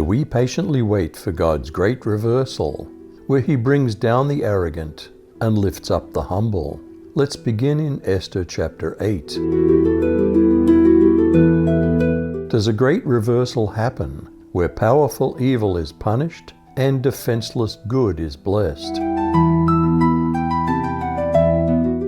we patiently wait for God's great reversal, where He brings down the arrogant and lifts up the humble. Let's begin in Esther chapter 8. Does a great reversal happen where powerful evil is punished and defenseless good is blessed?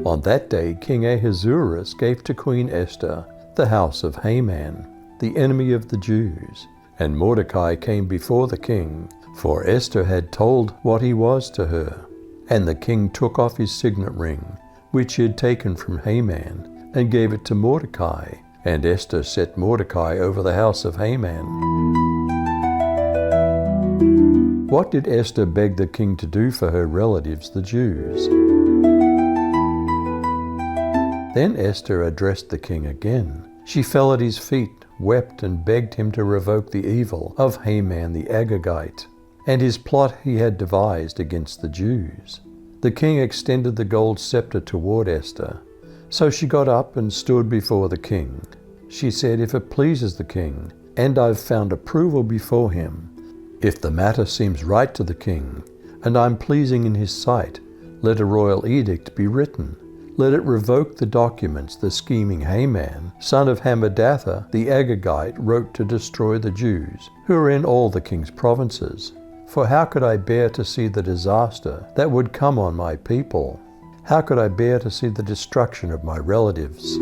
On that day, King Ahasuerus gave to Queen Esther the house of Haman, the enemy of the Jews. And Mordecai came before the king, for Esther had told what he was to her. And the king took off his signet ring, which he had taken from Haman, and gave it to Mordecai. And Esther set Mordecai over the house of Haman. What did Esther beg the king to do for her relatives, the Jews? Then Esther addressed the king again. She fell at his feet, wept, and begged him to revoke the evil of Haman the Agagite, and his plot he had devised against the Jews. The king extended the gold scepter toward Esther. So she got up and stood before the king. She said, "If it pleases the king, and I've found approval before him, if the matter seems right to the king, and I'm pleasing in his sight, let a royal edict be written. Let it revoke the documents the scheming Haman, son of Hammedatha the Agagite, wrote to destroy the Jews, who are in all the king's provinces. For how could I bear to see the disaster that would come on my people? How could I bear to see the destruction of my relatives?"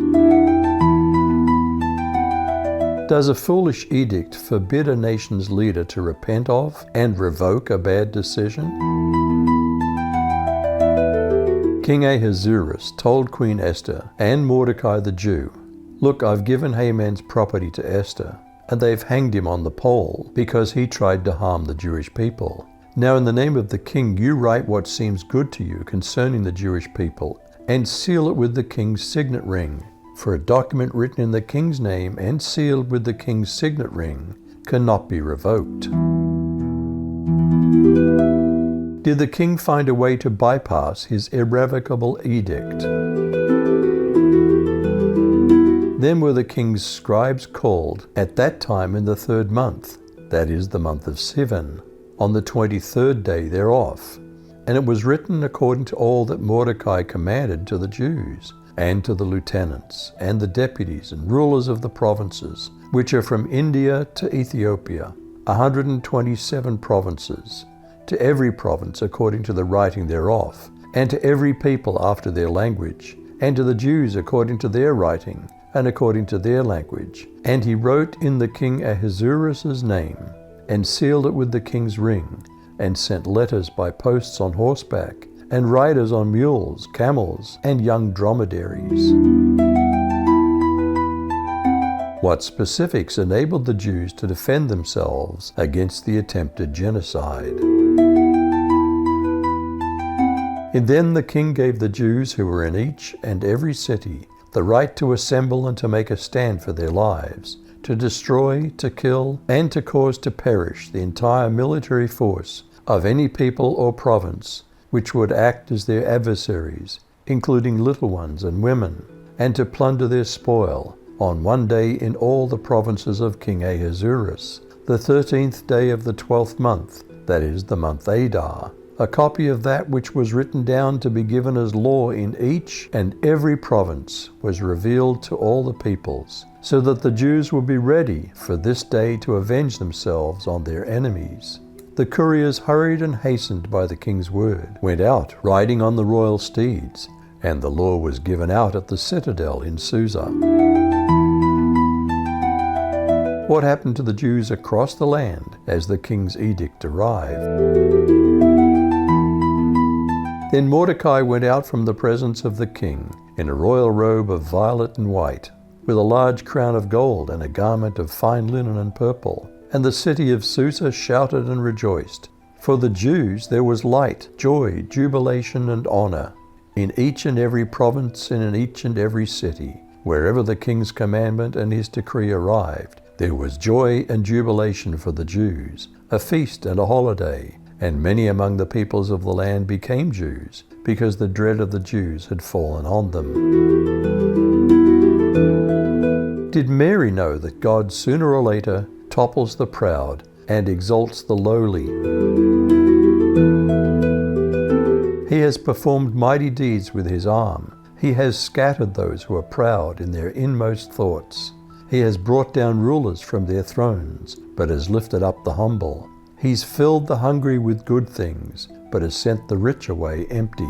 Does a foolish edict forbid a nation's leader to repent of and revoke a bad decision? King Ahasuerus told Queen Esther and Mordecai the Jew, "Look, I've given Haman's property to Esther, and they've hanged him on the pole because he tried to harm the Jewish people. Now in the name of the king, you write what seems good to you concerning the Jewish people, and seal it with the king's signet ring. For a document written in the king's name and sealed with the king's signet ring cannot be revoked." Did the king find a way to bypass his irrevocable edict? Then were the king's scribes called at that time in the 3rd month, that is, the month of Sivan, on the 23rd day thereof. And it was written according to all that Mordecai commanded to the Jews, and to the lieutenants, and the deputies and rulers of the provinces, which are from India to Ethiopia, 127 provinces, to every province according to the writing thereof, and to every people after their language, and to the Jews according to their writing, and according to their language. And he wrote in the king Ahasuerus' name, and sealed it with the king's ring, and sent letters by posts on horseback, and riders on mules, camels, and young dromedaries. What specifics enabled the Jews to defend themselves against the attempted genocide? And then the king gave the Jews who were in each and every city the right to assemble and to make a stand for their lives, to destroy, to kill, and to cause to perish the entire military force of any people or province which would act as their adversaries, including little ones and women, and to plunder their spoil on one day in all the provinces of King Ahasuerus, the 13th day of the 12th month, that is, the month Adar. A copy of that which was written down to be given as law in each and every province was revealed to all the peoples, so that the Jews would be ready for this day to avenge themselves on their enemies. The couriers, hurried and hastened by the king's word, went out riding on the royal steeds, and the law was given out at the citadel in Susa. What happened to the Jews across the land as the king's edict arrived? Then Mordecai went out from the presence of the king in a royal robe of violet and white, with a large crown of gold and a garment of fine linen and purple. And the city of Susa shouted and rejoiced. For the Jews there was light, joy, jubilation, and honor, in each and every province and in each and every city. Wherever the king's commandment and his decree arrived, there was joy and jubilation for the Jews, a feast and a holiday. And many among the peoples of the land became Jews, because the dread of the Jews had fallen on them. Did Mary know that God sooner or later topples the proud and exalts the lowly. He has performed mighty deeds with his arm. He has scattered those who are proud in their inmost thoughts. He has brought down rulers from their thrones, but has lifted up the humble. He's filled the hungry with good things, but has sent the rich away empty.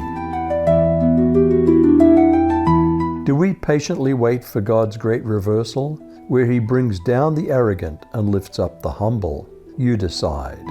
Do we patiently wait for God's great reversal, where He brings down the arrogant and lifts up the humble? You decide.